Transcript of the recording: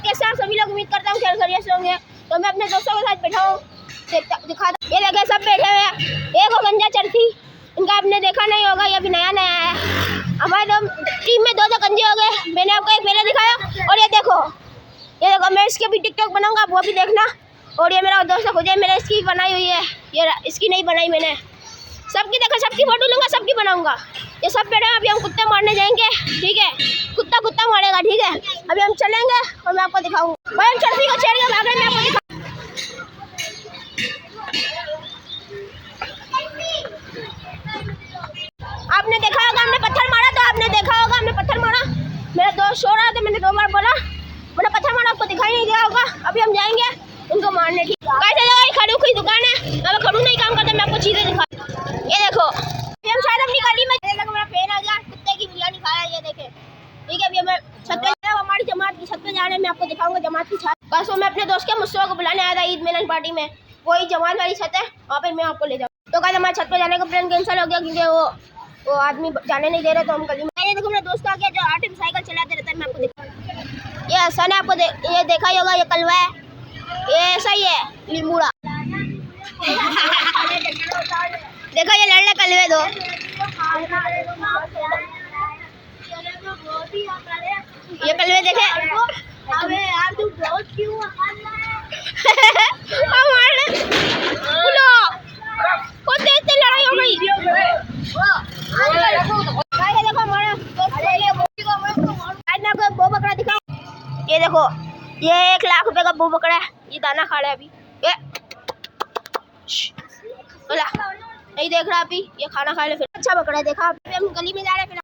कैसे आप सभी लोग? उम्मीद करता हूँ खेल खैरियत से होंगे। तो मैं अपने दोस्तों के साथ बैठा हूँ, दिखा दो। ये देखे सब बैठे हुए हैं। एक हो गंजा चरखी, इनका आपने देखा नहीं होगा, ये अभी नया नया है। हमारे टीम में दो गंजे हो गए। मैंने आपको एक पहले दिखाया, और ये देखो मैं इसके भी टिकटॉक बनाऊंगा, आप वो भी देखना। और ये मेरा दोस्त खुद है, मैंने इसकी बनाई हुई है, ये इसकी नहीं बनाई मैंने। सबकी देखो, सबकी फोटो लूँगा, सबकी बनाऊंगा। ये सब बैठे हैं, अभी हम कुत्ते मारने जाएंगे, ठीक है? कुत्ता मारेगा, ठीक है? अभी हम चलेंगे और मैं आपको दिखाऊंगा। भाई हम चरखी को छेड़ के भाग रहे हैं, मैं आपको दिखा। आपने देखा होगा हमने पत्थर मारा, तो आपने देखा होगा हमने पत्थर मारा। मेरा दोस्त सो रहा था, मैंने 2 बार बोला, मैंने पत्थर मारा, आपको दिखाई नहीं दिया होगा। अभी हम जाएंगे उनको मारने, ठीक है? कैसे जगह खड़ू की दुकान है, मैं खड़ू नहीं काम करता, मैं आपको चीजें दिखा। ये देखो, अभी हम शायद अपनी गली में, देखो मेरा पेन आ गया, कुत्ते की बिरयानी खाया, ये देखे, ठीक है? अभी मैं छत पे, हमारी जमात की छत पे जा रहे हैं, मैं आपको दिखाऊंगा जमात की छत। बस मैं अपने दोस्त के मुस्तफा को बुलाने आया था ईद मिलन पार्टी में, वही जमात वाली छत है, वहाँ पे मैं आपको ले जाऊँ। तो कल हमारे छत पे जाने का प्लान कैंसिल हो गया, क्योंकि वो आदमी जाने नहीं दे रहे, तो हम गली में। ये देखो मेरा दोस्त आ गया, जो आर्टिन साइकिल चलाते रहता है, मैं आपको दिखा। ये हसन है, आपको ये देखा ही होगा, ये कलवा है, ये ऐसा ही है लिमूड़ा। देखो ये लड़ने कलवे दो। ये कलवे देखे। अबे यार तू बहुत क्यों लड़ाई हो गई। देखो हमारा वो बकरा दिखाओ। ये देखो, ये 1 लाख रुपए का वो बकरा है, ये दाना खा रहा है अभी। ये नहीं देख रहा अभी, ये खाना खा ले फिर। अच्छा बकरा है, देखा? अभी हम गली में जा रहे हैं, फिर